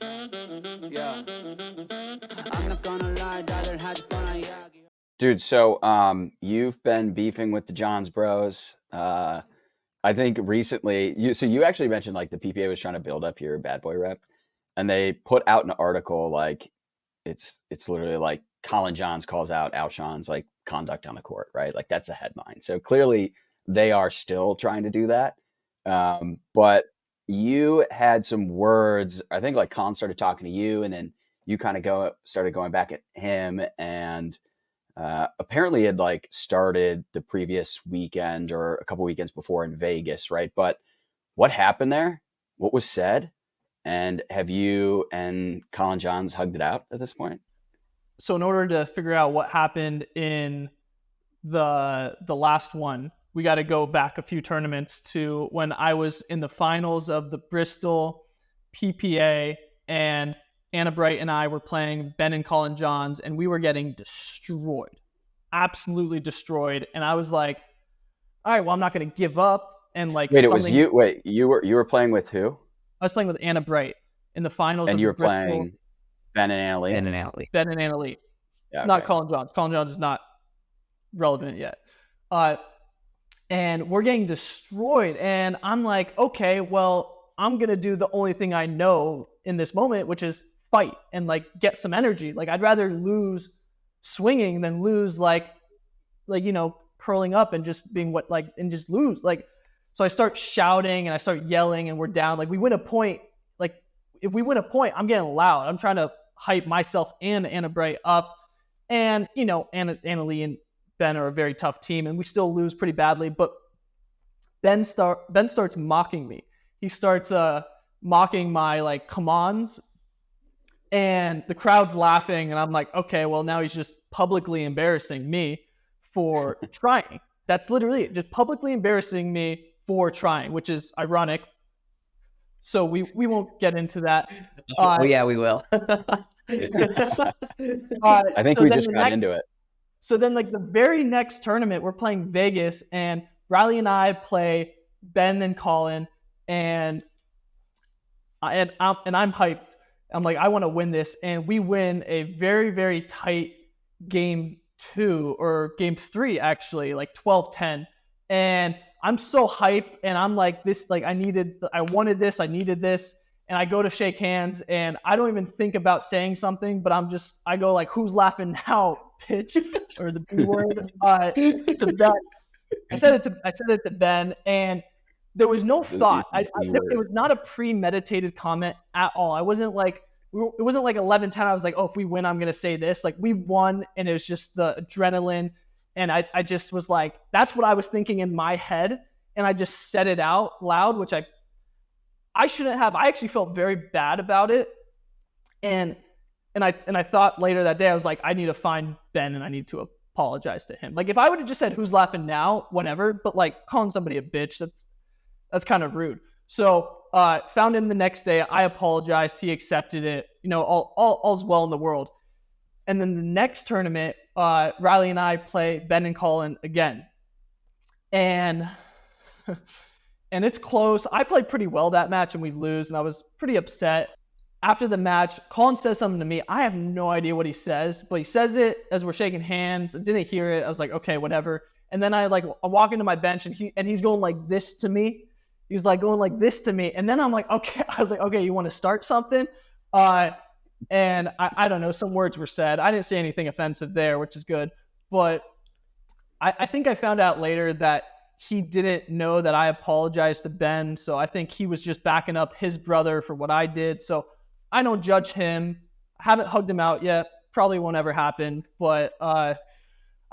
Yeah. I'm not gonna lie, rather had gonna yagi. Dude, so you've been beefing with the Johns Bros. I think recently you actually mentioned like the PPA was trying to build up your bad boy rep, and they put out an article like it's literally like Colin Johns calls out Alshon's like conduct on the court, right? Like that's a headline. So clearly they are still trying to do that. But you had some words. I think like Colin started talking to you, and then you kind of started going back at him, and apparently had like started the previous weekend or a couple weekends before in Vegas, right? But what happened there? What was said? And have you and Colin Johns hugged it out at this point? So in order to figure out what happened in the last one, we got to go back a few tournaments to when I was in the finals of the Bristol PPA, and Anna Bright and I were playing Ben and Colin Johns, and we were getting destroyed, absolutely destroyed. And I was like, all right, well, I'm not going to give up. And like, Wait, it was you. Wait, you were playing with who? I was playing with Anna Bright in the finals. And of you were Bristol. playing Ben and Anna Lee? Ben and Anna Lee. Ben and Anna Lee. Yeah, okay. Not Colin Johns. Colin Johns is not relevant yet. And we're getting destroyed. And I'm like, okay, well, I'm going to do the only thing I know in this moment, which is fight and like get some energy. Like I'd rather lose swinging than lose like, you know, curling up and just being and just lose. Like, so I start shouting and I start yelling and we're down. Like we win a point. Like if we win a point, I'm getting loud. I'm trying to hype myself and Anna Bright up. And, you know, Anna Lee and Ben are a very tough team, and we still lose pretty badly. But Ben starts mocking me. He starts mocking my like commands, and the crowd's laughing. And I'm like, okay, well now he's just publicly embarrassing me for trying. That's literally it, just publicly embarrassing me for trying, which is ironic. So we won't get into that. Oh yeah, we will. I think we just got into it. So then, like the very next tournament, we're playing Vegas, and Riley and I play Ben and Colin, and I'm hyped. I'm like, I want to win this, and we win a very, very tight game 2 or game 3 actually, like 12-10, and I'm so hyped, and I'm like this, like I wanted this, I needed this. And I go to shake hands, and I don't even think about saying something, but I go like, "Who's laughing now, bitch?" or the B word to Ben. I said it to Ben, and there was no thought. It was not a premeditated comment at all. It wasn't like 11-10. I was like, "Oh, if we win, I'm gonna say this." Like we won, and it was just the adrenaline, and I just was like, "That's what I was thinking in my head," and I just said it out loud, which I shouldn't have. I actually felt very bad about it, and I thought later that day I was like, I need to find Ben and I need to apologize to him. Like if I would have just said who's laughing now, whatever, but like calling somebody a bitch, that's kind of rude. So found him the next day. I apologized. He accepted it. You know, all's well in the world. And then the next tournament, Riley and I play Ben and Colin again, and. And it's close. I played pretty well that match, and we lose, and I was pretty upset. After the match, Colin says something to me. I have no idea what he says, but he says it as we're shaking hands. I didn't hear it. I was like, okay, whatever. And then I walk into my bench, and he's going like this to me. He's like going like this to me. And then I'm like, okay. I was like, okay, you want to start something? And I don't know. Some words were said. I didn't say anything offensive there, which is good. But I think I found out later that he didn't know that I apologized to Ben. So I think he was just backing up his brother for what I did. So I don't judge him. I haven't hugged him out yet. Probably won't ever happen. But I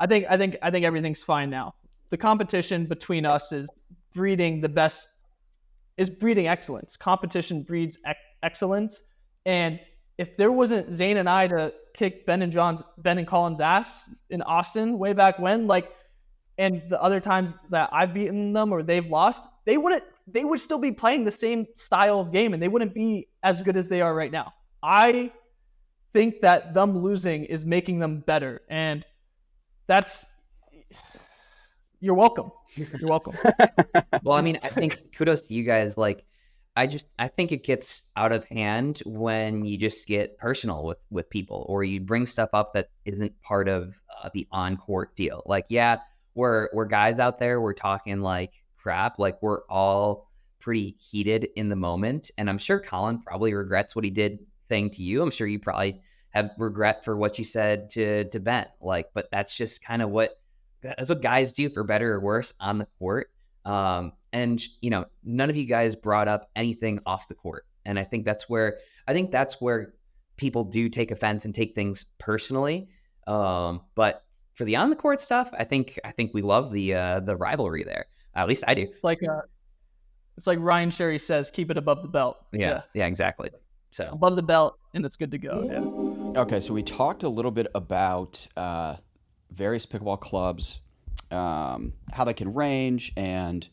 think everything's fine now. The competition between us is breeding excellence. Competition breeds excellence. And if there wasn't Zane and I to kick Ben and Colin's ass in Austin way back when, and the other times that I've beaten them or they've lost, they would still be playing the same style of game, and they wouldn't be as good as they are right now. I think that them losing is making them better, and you're welcome. You're welcome. Well, I mean, I think kudos to you guys. Like, I think it gets out of hand when you just get personal with people, or you bring stuff up that isn't part of the on-court deal. Like, yeah, we're guys out there, we're talking like crap, like we're all pretty heated in the moment, and I'm sure Colin probably regrets what he did saying to you. I'm sure you probably have regret for what you said to Ben. Like, but that's just kind of that's what guys do, for better or worse, on the court. And none of you guys brought up anything off the court, and I think that's where people do take offense and take things personally. But for the on the court stuff, I think we love the rivalry there. At least I do. It's like Ryan Sherry says, keep it above the belt. Yeah, exactly. So above the belt, and it's good to go. Yeah. Okay, so we talked a little bit about various pickleball clubs, how they can range, and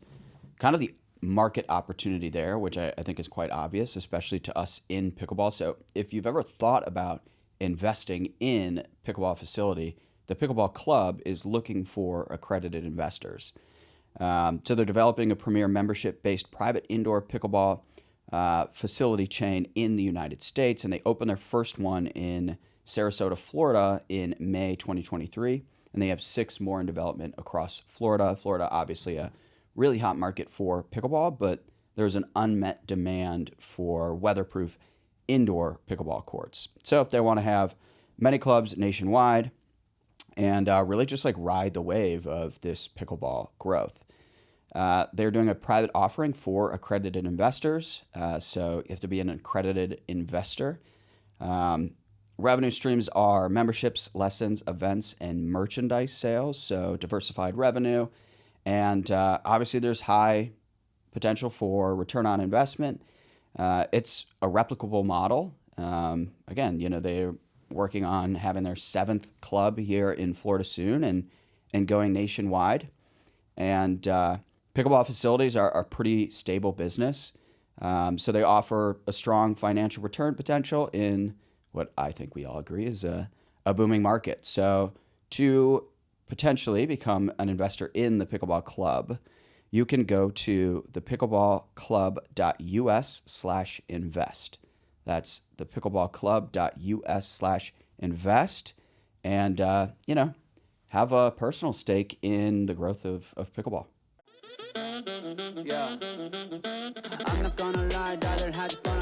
kind of the market opportunity there, which I think is quite obvious, especially to us in pickleball. So if you've ever thought about investing in pickleball facility, the Pickleball Club is looking for accredited investors. So they're developing a premier membership-based private indoor pickleball facility chain in the United States, and they opened their first one in Sarasota, Florida in May 2023, and they have 6 more in development across Florida. Florida, obviously a really hot market for pickleball, but there's an unmet demand for weatherproof indoor pickleball courts. So if they want to have many clubs nationwide and really just like ride the wave of this pickleball growth. They're doing a private offering for accredited investors. So you have to be an accredited investor. Revenue streams are memberships, lessons, events, and merchandise sales. So diversified revenue. And obviously there's high potential for return on investment. It's a replicable model. Again, they're working on having their 7th club here in Florida soon and going nationwide. And pickleball facilities are a pretty stable business. So they offer a strong financial return potential in what I think we all agree is a booming market. So to potentially become an investor in the Pickleball Club, you can go to thepickleballclub.us/invest. That's thepickleballclub.us/invest. And, have a personal stake in the growth of pickleball. Yeah. I'm not gonna lie, rather had fun,